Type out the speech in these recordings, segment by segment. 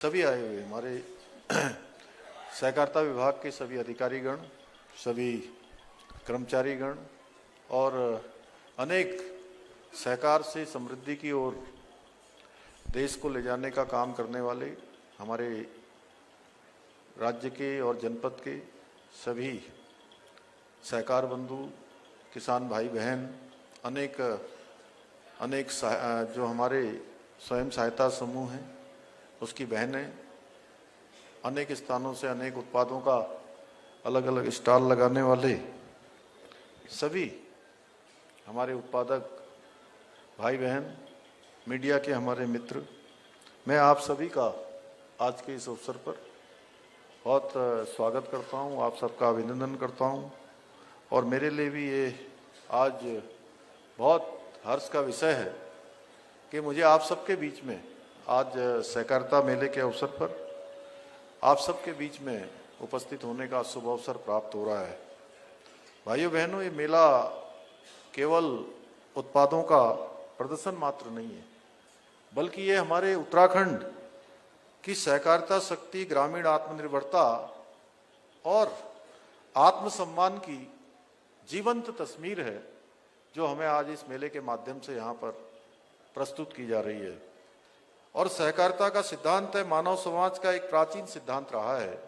सभी आए हुए हमारे सहकारिता विभाग के सभी अधिकारीगण, सभी कर्मचारीगण और अनेक सहकार से समृद्धि की ओर देश को ले जाने का काम करने वाले हमारे राज्य के और जनपद के सभी सहकार बंधु, किसान भाई बहन, अनेक जो हमारे स्वयं सहायता समूह हैं उसकी बहनें, अनेक स्थानों से अनेक उत्पादों का अलग अलग स्टॉल लगाने वाले सभी हमारे उत्पादक भाई बहन, मीडिया के हमारे मित्र, मैं आप सभी का आज के इस अवसर पर बहुत स्वागत करता हूं, आप सबका अभिनंदन करता हूं। और मेरे लिए भी ये आज बहुत हर्ष का विषय है कि मुझे आप सबके बीच में आज सहकारिता मेले के अवसर पर आप सबके बीच में उपस्थित होने का शुभ अवसर प्राप्त हो रहा है। भाइयों बहनों, ये मेला केवल उत्पादों का प्रदर्शन मात्र नहीं है, बल्कि ये हमारे उत्तराखंड की सहकारिता शक्ति, ग्रामीण आत्मनिर्भरता और आत्मसम्मान की जीवंत तस्वीर है, जो हमें आज इस मेले के माध्यम से यहाँ पर प्रस्तुत की जा रही है। और सहकारिता का सिद्धांत है मानव समाज का एक प्राचीन सिद्धांत रहा है,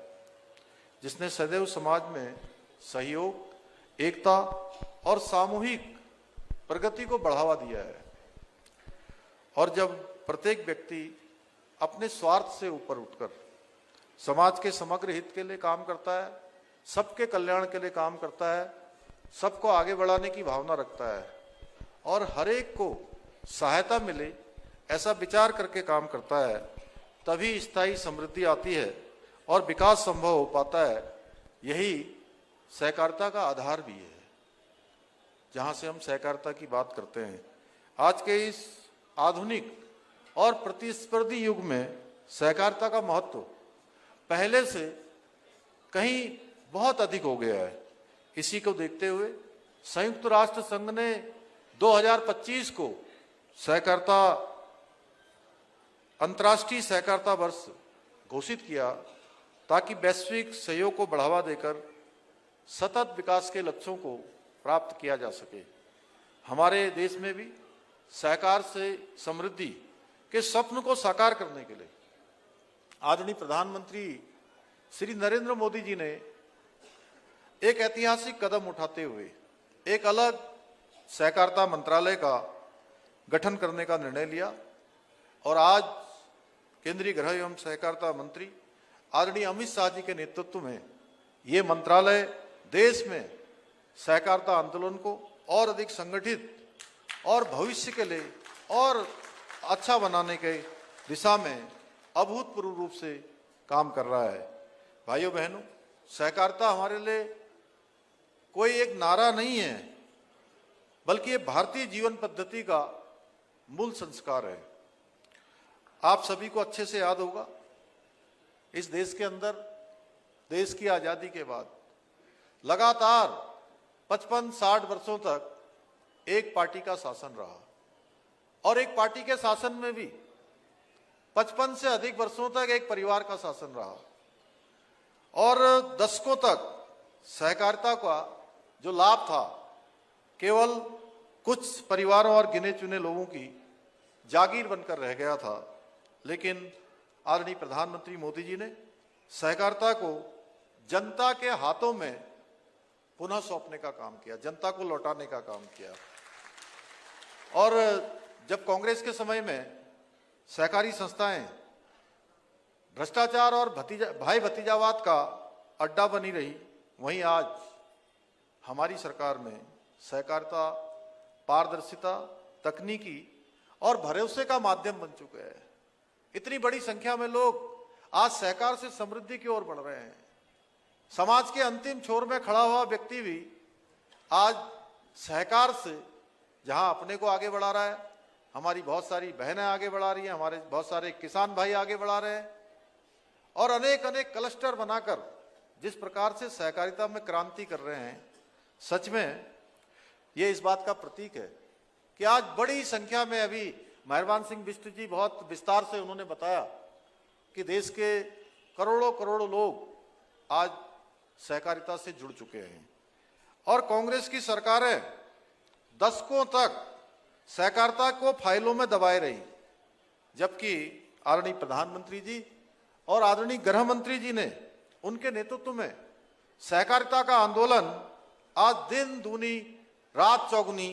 जिसने सदैव समाज में सहयोग, एकता और सामूहिक प्रगति को बढ़ावा दिया है। और जब प्रत्येक व्यक्ति अपने स्वार्थ से ऊपर उठकर समाज के समग्र हित के लिए काम करता है, सबके कल्याण के लिए काम करता है, सबको आगे बढ़ाने की भावना रखता है और हर एक को सहायता मिले ऐसा विचार करके काम करता है, तभी स्थायी समृद्धि आती है और विकास संभव हो पाता है। यही सहकारिता का आधार भी है, जहां से हम सहकारिता की बात करते हैं। आज के इस आधुनिक और प्रतिस्पर्धी युग में सहकारिता का महत्व पहले से कहीं बहुत अधिक हो गया है। इसी को देखते हुए संयुक्त राष्ट्र संघ ने 2025 को सहकारिता अंतर्राष्ट्रीय सहकारिता वर्ष घोषित किया, ताकि वैश्विक सहयोग को बढ़ावा देकर सतत विकास के लक्ष्यों को प्राप्त किया जा सके। हमारे देश में भी सहकार से समृद्धि के स्वप्न को साकार करने के लिए आदरणीय प्रधानमंत्री श्री नरेंद्र मोदी जी ने एक ऐतिहासिक कदम उठाते हुए एक अलग सहकारिता मंत्रालय का गठन करने का निर्णय लिया। और आज केंद्रीय गृह एवं सहकारिता मंत्री आदरणीय अमित शाह जी के नेतृत्व में ये मंत्रालय देश में सहकारिता आंदोलन को और अधिक संगठित और भविष्य के लिए और अच्छा बनाने के दिशा में अभूतपूर्व रूप से काम कर रहा है। भाइयों बहनों, सहकारिता हमारे लिए कोई एक नारा नहीं है, बल्कि ये भारतीय जीवन पद्धति का मूल संस्कार है। आप सभी को अच्छे से याद होगा, इस देश के अंदर देश की आजादी के बाद लगातार 55-60 वर्षों तक एक पार्टी का शासन रहा, और एक पार्टी के शासन में भी 55 से अधिक वर्षों तक एक परिवार का शासन रहा, और दशकों तक सहकारिता का जो लाभ था केवल कुछ परिवारों और गिने चुने लोगों की जागीर बनकर रह गया था। लेकिन आदरणीय प्रधानमंत्री मोदी जी ने सहकारिता को जनता के हाथों में पुनः सौंपने का काम किया, जनता को लौटाने का काम किया। और जब कांग्रेस के समय में सहकारी संस्थाएं भ्रष्टाचार और भाई भतीजावाद का अड्डा बनी रही, वहीं आज हमारी सरकार में सहकारिता पारदर्शिता, तकनीकी और भरोसे का माध्यम बन चुके हैं। इतनी बड़ी संख्या में लोग आज सहकार से समृद्धि की ओर बढ़ रहे हैं। समाज के अंतिम छोर में खड़ा हुआ व्यक्ति भी आज सहकार से जहां अपने को आगे बढ़ा रहा है, हमारी बहुत सारी बहनें आगे बढ़ा रही हैं, हमारे बहुत सारे किसान भाई आगे बढ़ा रहे हैं, और अनेक अनेक क्लस्टर बनाकर जिस प्रकार से सहकारिता में क्रांति कर रहे हैं, सच में ये इस बात का प्रतीक है कि आज बड़ी संख्या में, अभी मेहरबान सिंह बिष्ट जी बहुत विस्तार से उन्होंने बताया कि देश के करोड़ों करोड़ों लोग आज सहकारिता से जुड़ चुके हैं और कांग्रेस की सरकारें दशकों तक सहकारिता को फाइलों में दबाए रही, जबकि आदरणीय प्रधानमंत्री जी और आदरणीय गृह मंत्री जी ने उनके नेतृत्व में सहकारिता का आंदोलन आज दिन दूनी रात चौगुनी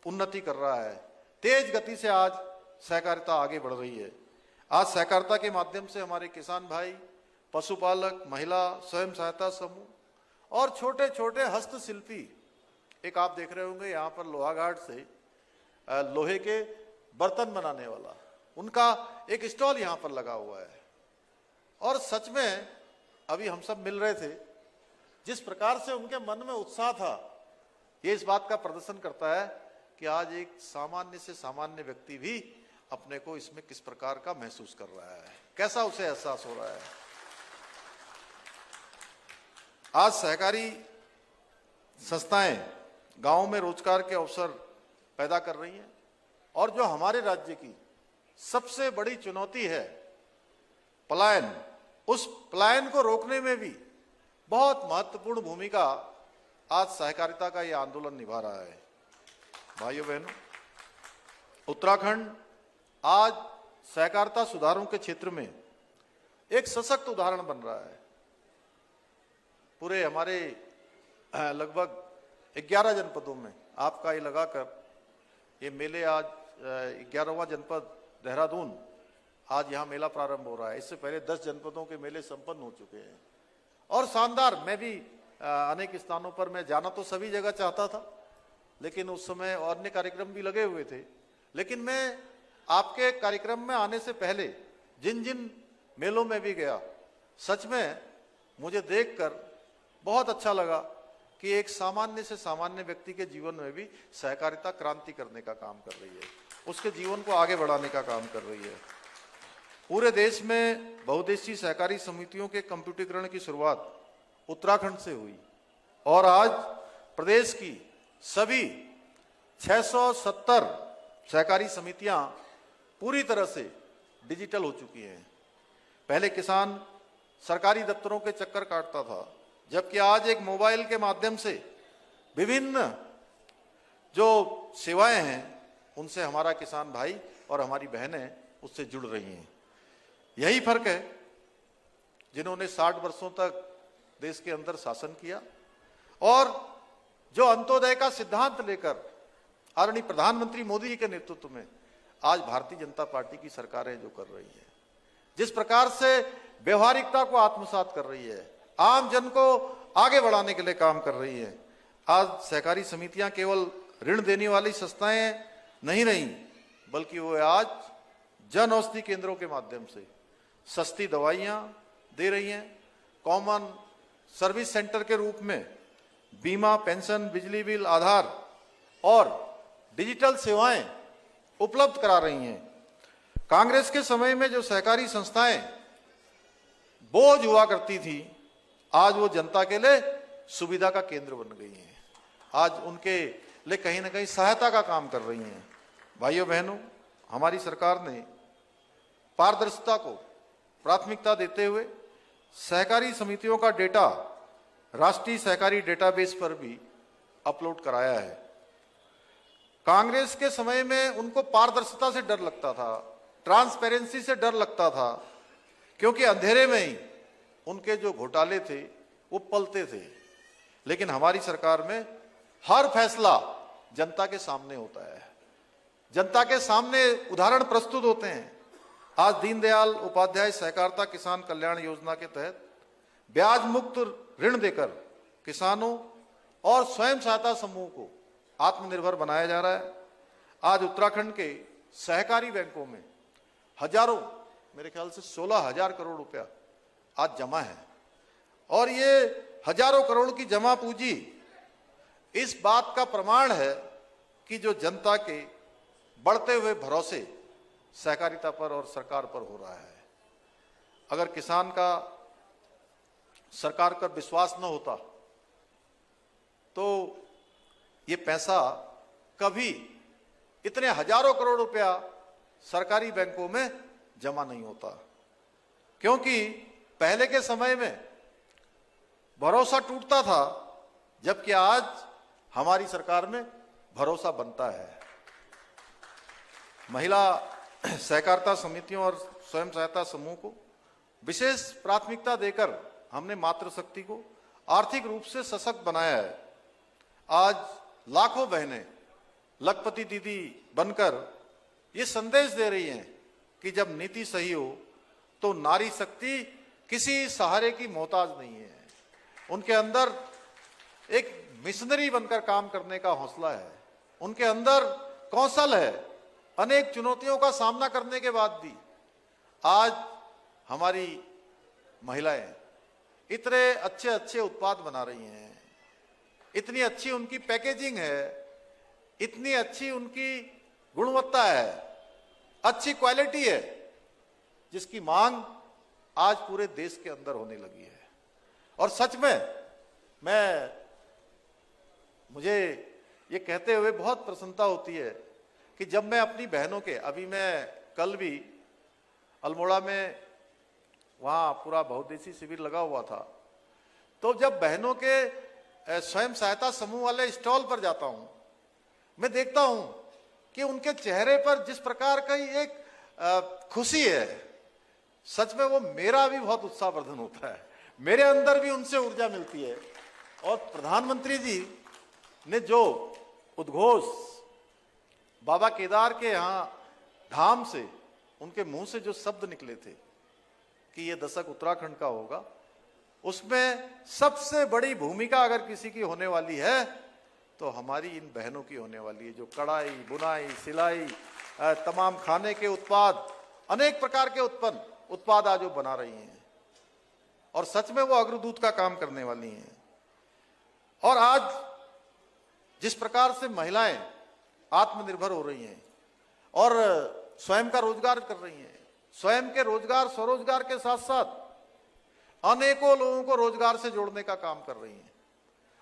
उन्नति कर रहा है। तेज गति से आज सहकारिता आगे बढ़ रही है। आज सहकारिता के माध्यम से हमारे किसान भाई, पशुपालक, महिला स्वयं सहायता समूह और छोटे छोटे हस्तशिल्पी, एक आप देख रहे होंगे यहाँ पर लोहाघाट से लोहे के बर्तन बनाने वाला, उनका एक स्टॉल यहाँ पर लगा हुआ है। और सच में अभी हम सब मिल रहे थे, जिस प्रकार से उनके मन में उत्साह था, ये इस बात का प्रदर्शन करता है कि आज एक सामान्य से सामान्य व्यक्ति भी अपने को इसमें किस प्रकार का महसूस कर रहा है, कैसा उसे एहसास हो रहा है। आज सहकारी संस्थाएं गांवों में रोजगार के अवसर पैदा कर रही हैं और जो हमारे राज्य की सबसे बड़ी चुनौती है पलायन, उस पलायन को रोकने में भी बहुत महत्वपूर्ण भूमिका आज सहकारिता का यह आंदोलन निभा रहा है। भाइयों बहनों, उत्तराखंड आज सहकारिता सुधारों के क्षेत्र में एक सशक्त उदाहरण बन रहा है। पूरे हमारे लगभग 11 जनपदों में आपका ये लगाकर ये मेले, आज 11वां जनपद देहरादून, आज यहाँ मेला प्रारंभ हो रहा है। इससे पहले 10 जनपदों के मेले संपन्न हो चुके हैं और शानदार। मैं भी अनेक स्थानों पर मैं जाना तो सभी जगह चाहता था, लेकिन उस समय अन्य कार्यक्रम भी लगे हुए थे। लेकिन मैं आपके कार्यक्रम में आने से पहले जिन जिन मेलों में भी गया, सच में मुझे देखकर बहुत अच्छा लगा कि एक सामान्य से सामान्य व्यक्ति के जीवन में भी सहकारिता क्रांति करने का काम कर रही है, उसके जीवन को आगे बढ़ाने का काम कर रही है। पूरे देश में बहुउद्देशीय सहकारी समितियों के कंप्यूटरीकरण की शुरुआत उत्तराखंड से हुई और आज प्रदेश की सभी 670 सहकारी समितियां पूरी तरह से डिजिटल हो चुकी हैं। पहले किसान सरकारी दफ्तरों के चक्कर काटता था, जबकि आज एक मोबाइल के माध्यम से विभिन्न जो सेवाएं हैं उनसे हमारा किसान भाई और हमारी बहनें उससे जुड़ रही हैं। यही फर्क है, जिन्होंने 60 वर्षों तक देश के अंदर शासन किया और जो अंत्योदय का सिद्धांत लेकर आदरणीय प्रधानमंत्री मोदी जी के नेतृत्व में आज भारतीय जनता पार्टी की सरकारें जो कर रही है, जिस प्रकार से व्यवहारिकता को आत्मसात कर रही है, आम जन को आगे बढ़ाने के लिए काम कर रही है। आज सहकारी समितियां केवल ऋण देने वाली संस्थाएं नहीं रही, बल्कि वो आज जन औषधि केंद्रों के माध्यम से सस्ती दवाइयां दे रही हैं, कॉमन सर्विस सेंटर के रूप में बीमा, पेंशन, बिजली बिल, आधार और डिजिटल सेवाएं उपलब्ध करा रही हैं। कांग्रेस के समय में जो सहकारी संस्थाएं बोझ हुआ करती थी, आज वो जनता के लिए सुविधा का केंद्र बन गई हैं। आज उनके लिए कहीं ना कहीं सहायता का काम कर रही हैं। भाइयों बहनों, हमारी सरकार ने पारदर्शिता को प्राथमिकता देते हुए सहकारी समितियों का डेटा राष्ट्रीय सहकारी डेटाबेस पर भी अपलोड कराया है। कांग्रेस के समय में उनको पारदर्शिता से डर लगता था, ट्रांसपेरेंसी से डर लगता था, क्योंकि अंधेरे में ही उनके जो घोटाले थे वो पलते थे। लेकिन हमारी सरकार में हर फैसला जनता के सामने होता है, जनता के सामने उदाहरण प्रस्तुत होते हैं। आज दीनदयाल उपाध्याय सहकारिता किसान कल्याण योजना के तहत ब्याज मुक्त ऋण देकर किसानों और स्वयं सहायता समूह को आत्मनिर्भर बनाया जा रहा है। आज उत्तराखंड के सहकारी बैंकों में हजारों, मेरे ख्याल से 16,000 करोड़ रुपया आज जमा है और ये हजारों करोड़ की जमा पूंजी इस बात का प्रमाण है कि जो जनता के बढ़ते हुए भरोसे सहकारिता पर और सरकार पर हो रहा है। अगर किसान का सरकार पर विश्वास न होता तो ये पैसा कभी इतने हजारों करोड़ रुपया सरकारी बैंकों में जमा नहीं होता। क्योंकि पहले के समय में भरोसा टूटता था, जबकि आज हमारी सरकार में भरोसा बनता है। महिला सहकारिता समितियों और स्वयं सहायता समूह को विशेष प्राथमिकता देकर हमने मातृशक्ति को आर्थिक रूप से सशक्त बनाया है। आज लाखों बहनें लखपति दीदी बनकर ये संदेश दे रही हैं कि जब नीति सही हो तो नारी शक्ति किसी सहारे की मोहताज नहीं है। उनके अंदर एक मिशनरी बनकर काम करने का हौसला है, उनके अंदर कौशल है। अनेक चुनौतियों का सामना करने के बाद भी आज हमारी महिलाएं इतने अच्छे अच्छे उत्पाद बना रही हैं, इतनी अच्छी उनकी पैकेजिंग है, इतनी अच्छी उनकी गुणवत्ता है, अच्छी क्वालिटी है, जिसकी मांग आज पूरे देश के अंदर होने लगी है। और सच में मुझे ये कहते हुए बहुत प्रसन्नता होती है कि जब मैं अपनी बहनों के, अभी मैं कल भी अल्मोड़ा में वहाँ पूरा बहुउद्देशीय शिविर लगा हुआ था, तो जब बहनों के स्वयं सहायता समूह वाले स्टॉल पर जाता हूँ, मैं देखता हूँ कि उनके चेहरे पर जिस प्रकार का एक खुशी है, सच में वो मेरा भी बहुत उत्साहवर्धन होता है, मेरे अंदर भी उनसे ऊर्जा मिलती है। और प्रधानमंत्री जी ने जो उद्घोष बाबा केदार के यहाँ धाम से, उनके मुंह से जो शब्द निकले थे कि ये दशक उत्तराखंड का होगा, उसमें सबसे बड़ी भूमिका अगर किसी की होने वाली है तो हमारी इन बहनों की होने वाली है, जो कढ़ाई, बुनाई, सिलाई, तमाम खाने के उत्पाद, अनेक प्रकार के उत्पाद आज वो बना रही हैं और सच में वो अग्रदूत का काम करने वाली हैं। और आज जिस प्रकार से महिलाएं आत्मनिर्भर हो रही हैं और स्वयं का रोजगार कर रही हैं, स्वयं के रोजगार, स्वरोजगार के साथ साथ अनेकों लोगों को रोजगार से जोड़ने का काम कर रही हैं,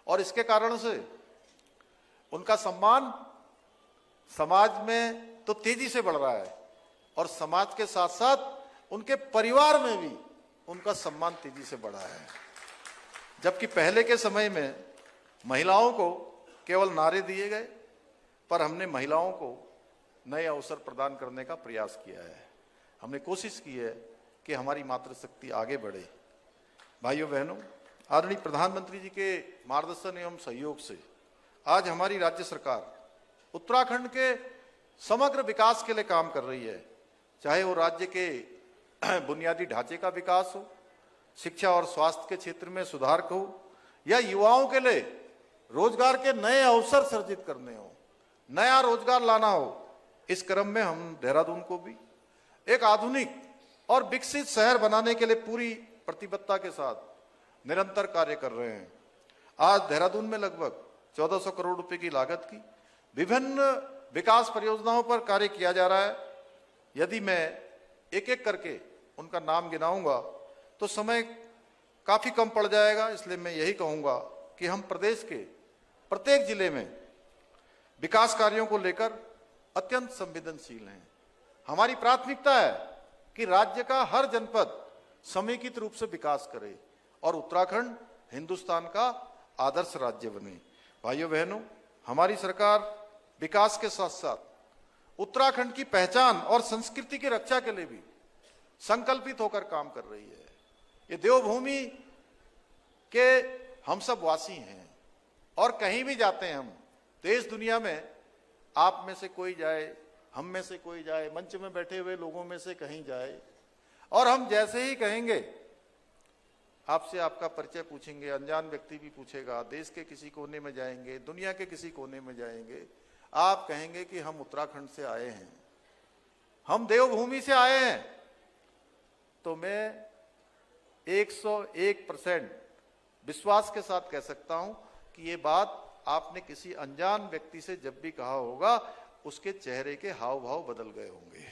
और इसके कारण से उनका सम्मान समाज में तो तेजी से बढ़ रहा है और समाज के साथ साथ उनके परिवार में भी उनका सम्मान तेजी से बढ़ा है। जबकि पहले के समय में महिलाओं को केवल नारे दिए गए, पर हमने महिलाओं को नए अवसर प्रदान करने का प्रयास किया है। हमने कोशिश की है कि हमारी मातृशक्ति आगे बढ़े। भाइयों बहनों, आदरणीय प्रधानमंत्री जी के मार्गदर्शन एवं सहयोग से आज हमारी राज्य सरकार उत्तराखंड के समग्र विकास के लिए काम कर रही है, चाहे वो राज्य के बुनियादी ढांचे का विकास हो, शिक्षा और स्वास्थ्य के क्षेत्र में सुधार हो, या युवाओं के लिए रोजगार के नए अवसर सृजित करने हो, नया रोजगार लाना हो। इस क्रम में हम देहरादून को भी एक आधुनिक और विकसित शहर बनाने के लिए पूरी प्रतिबद्धता के साथ निरंतर कार्य कर रहे हैं। आज देहरादून में लगभग 1400 करोड़ रुपए की लागत की विभिन्न विकास परियोजनाओं पर कार्य किया जा रहा है। यदि मैं एक एक करके उनका नाम गिनाऊंगा तो समय काफी कम पड़ जाएगा, इसलिए मैं यही कहूंगा कि हम प्रदेश के प्रत्येक जिले में विकास कार्यों को लेकर अत्यंत संवेदनशील हैं। हमारी प्राथमिकता है कि राज्य का हर जनपद समेकित रूप से विकास करे और उत्तराखंड हिंदुस्तान का आदर्श राज्य बने। भाइयों बहनों, हमारी सरकार विकास के साथ साथ उत्तराखंड की पहचान और संस्कृति की रक्षा के लिए भी संकल्पित होकर काम कर रही है। ये देवभूमि के हम सब वासी हैं और कहीं भी जाते हैं हम देश दुनिया में, आप में से कोई जाए, हम में से कोई जाए, मंच में बैठे हुए लोगों में से कहीं जाए, और हम जैसे ही कहेंगे आपसे आपका परिचय पूछेंगे, अनजान व्यक्ति भी पूछेगा, देश के किसी कोने में जाएंगे, दुनिया के किसी कोने में जाएंगे, आप कहेंगे कि हम उत्तराखंड से आए हैं, हम देवभूमि से आए हैं, तो मैं 101% विश्वास के साथ कह सकता हूं कि ये बात आपने किसी अनजान व्यक्ति से जब भी कहा होगा, उसके चेहरे के हाव भाव बदल गए होंगे।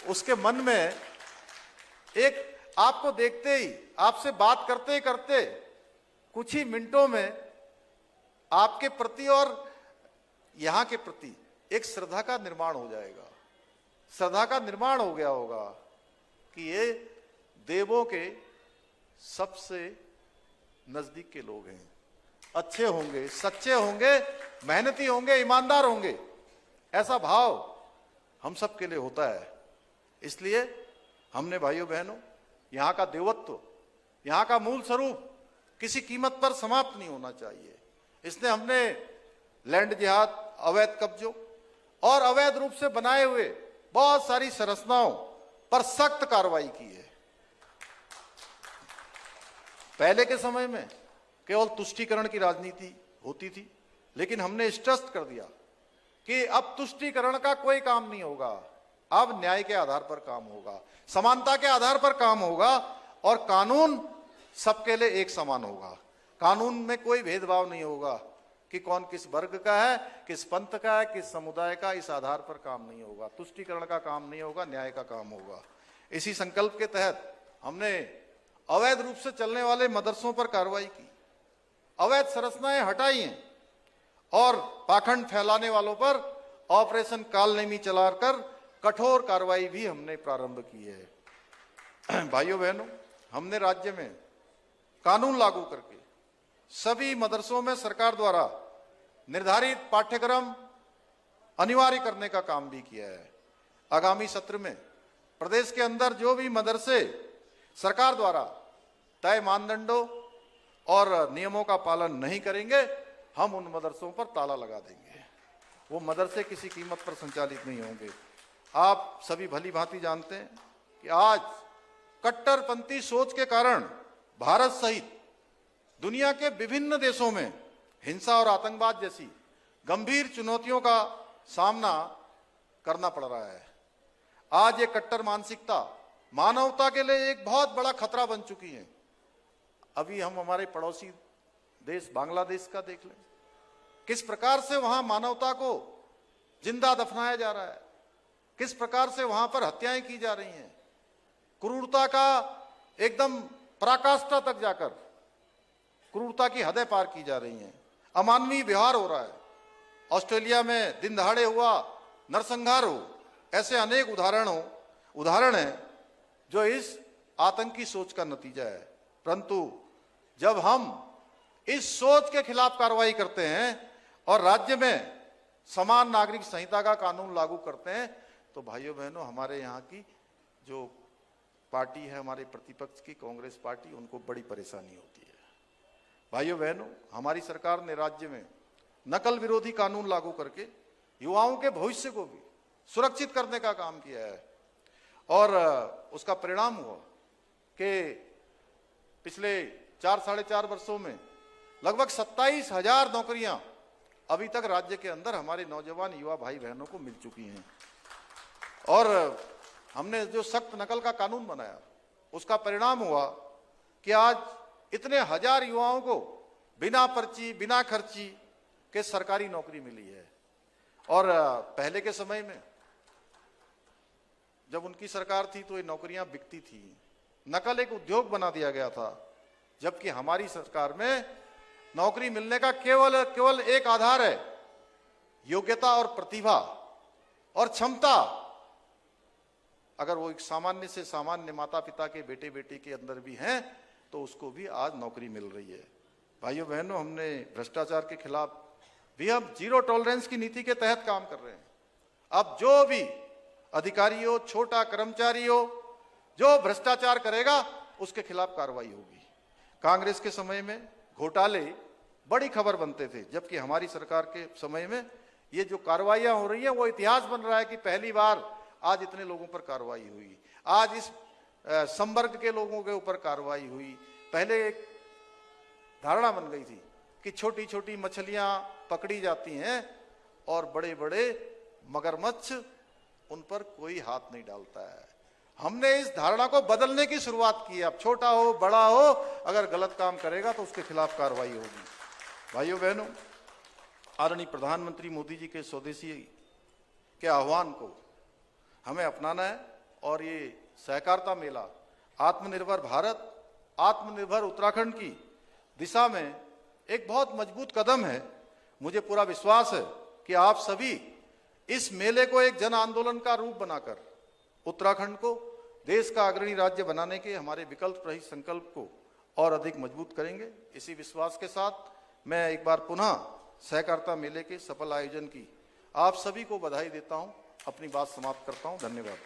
उसके मन में एक, आपको देखते ही, आपसे बात करते करते कुछ ही मिनटों में आपके प्रति और यहां के प्रति एक श्रद्धा का निर्माण हो जाएगा। श्रद्धा का निर्माण हो गया होगा कि ये देवों के सबसे नजदीक के लोग हैं, अच्छे होंगे, सच्चे होंगे, मेहनती होंगे, ईमानदार होंगे, ऐसा भाव हम सब के लिए होता है। इसलिए हमने भाइयों बहनों, यहाँ का देवत्व, यहाँ का मूल स्वरूप किसी कीमत पर समाप्त नहीं होना चाहिए। इसलिए हमने लैंड जिहाद, अवैध कब्जों और अवैध रूप से बनाए हुए बहुत सारी संरचनाओं पर सख्त कार्रवाई की है। पहले के समय में केवल तुष्टीकरण की राजनीति होती थी, लेकिन हमने स्पष्ट कर दिया कि अब तुष्टीकरण का कोई काम नहीं होगा, अब न्याय के आधार पर काम होगा, समानता के आधार पर काम होगा और कानून सबके लिए एक समान होगा। कानून में कोई भेदभाव नहीं होगा कि कौन किस वर्ग का है, किस पंथ का है, किस समुदाय का, इस आधार पर काम नहीं होगा। तुष्टीकरण का काम नहीं होगा, न्याय का काम होगा। इसी संकल्प के तहत हमने अवैध रूप से चलने वाले मदरसों पर कार्रवाई की, अवैध संरचनाएं हटाई हैं और पाखंड फैलाने वालों पर ऑपरेशन कालनेमी चलाकर कठोर कार्रवाई भी हमने प्रारंभ की है। भाइयों बहनों, हमने राज्य में कानून लागू करके सभी मदरसों में सरकार द्वारा निर्धारित पाठ्यक्रम अनिवार्य करने का काम भी किया है। आगामी सत्र में प्रदेश के अंदर जो भी मदरसे सरकार द्वारा तय मानदंडों और नियमों का पालन नहीं करेंगे, हम उन मदरसों पर ताला लगा देंगे। वो मदरसे किसी कीमत पर संचालित नहीं होंगे। आप सभी भली भांति जानते हैं कि आज कट्टरपंथी सोच के कारण भारत सहित दुनिया के विभिन्न देशों में हिंसा और आतंकवाद जैसी गंभीर चुनौतियों का सामना करना पड़ रहा है। आज ये कट्टर मानसिकता मानवता के लिए एक बहुत बड़ा खतरा बन चुकी है। अभी हम हमारे पड़ोसी देश बांग्लादेश का देख लें, किस प्रकार से वहां मानवता को जिंदा दफनाया जा रहा है, किस प्रकार से वहां पर हत्याएं की जा रही हैं, क्रूरता का एकदम पराकाष्ठा तक जाकर क्रूरता की हदें पार की जा रही हैं, अमानवीय व्यवहार हो रहा है। ऑस्ट्रेलिया में दिन दहाड़े हुआ नरसंहार हो, ऐसे अनेक उदाहरण हैं जो इस आतंकी सोच का नतीजा है। परंतु जब हम इस सोच के खिलाफ कार्रवाई करते हैं और राज्य में समान नागरिक संहिता का कानून लागू करते हैं, तो भाइयों बहनों, हमारे यहाँ की जो पार्टी है, हमारे प्रतिपक्ष की कांग्रेस पार्टी, उनको बड़ी परेशानी होती है। भाइयों बहनों, हमारी सरकार ने राज्य में नकल विरोधी कानून लागू करके युवाओं के भविष्य को भी सुरक्षित करने का काम किया है और उसका परिणाम हुआ कि पिछले 4-4.5 वर्षों में लगभग 27,000 नौकरियां अभी तक राज्य के अंदर हमारे नौजवान युवा भाई बहनों को मिल चुकी हैं। और हमने जो सख्त नकल का कानून बनाया, उसका परिणाम हुआ कि आज इतने हजार युवाओं को बिना पर्ची, बिना खर्ची के सरकारी नौकरी मिली है। और पहले के समय में जब उनकी सरकार थी तो ये नौकरियां बिकती थी, नकल एक उद्योग बना दिया गया था। जबकि हमारी सरकार में नौकरी मिलने का केवल एक आधार है, योग्यता और प्रतिभा और क्षमता। अगर वो एक सामान्य से सामान्य माता पिता के बेटे बेटी के अंदर भी हैं तो उसको भी आज नौकरी मिल रही है। भाइयों बहनों, हमने भ्रष्टाचार के खिलाफ भी हम जीरो टॉलरेंस की नीति के तहत काम कर रहे हैं। अब जो भी अधिकारी हो, छोटा कर्मचारी हो, जो भ्रष्टाचार करेगा उसके खिलाफ कार्रवाई होगी। कांग्रेस के समय में घोटाले बड़ी खबर बनते थे, जबकि हमारी सरकार के समय में ये जो कार्रवाइयां हो रही हैं वो इतिहास बन रहा है कि पहली बार आज इतने लोगों पर कार्रवाई हुई, आज इस संवर्ग के लोगों के ऊपर कार्रवाई हुई। पहले एक धारणा बन गई थी कि छोटी छोटी मछलियां पकड़ी जाती हैं और बड़े बड़े मगरमच्छ, उन पर कोई हाथ नहीं डालता है। हमने इस धारणा को बदलने की शुरुआत की। अब छोटा हो बड़ा हो, अगर गलत काम करेगा तो उसके खिलाफ कार्रवाई होगी। भाइयों बहनों, आदरणीय प्रधानमंत्री मोदी जी के स्वदेशी के आह्वान को हमें अपनाना है और ये सहकारिता मेला आत्मनिर्भर भारत, आत्मनिर्भर उत्तराखंड की दिशा में एक बहुत मजबूत कदम है। मुझे पूरा विश्वास है कि आप सभी इस मेले को एक जन आंदोलन का रूप बनाकर उत्तराखंड को देश का अग्रणी राज्य बनाने के हमारे विकल्प रहित संकल्प को और अधिक मजबूत करेंगे। इसी विश्वास के साथ मैं एक बार पुनः सहकारिता मेले के सफल आयोजन की आप सभी को बधाई देता हूं। अपनी बात समाप्त करता हूं। धन्यवाद।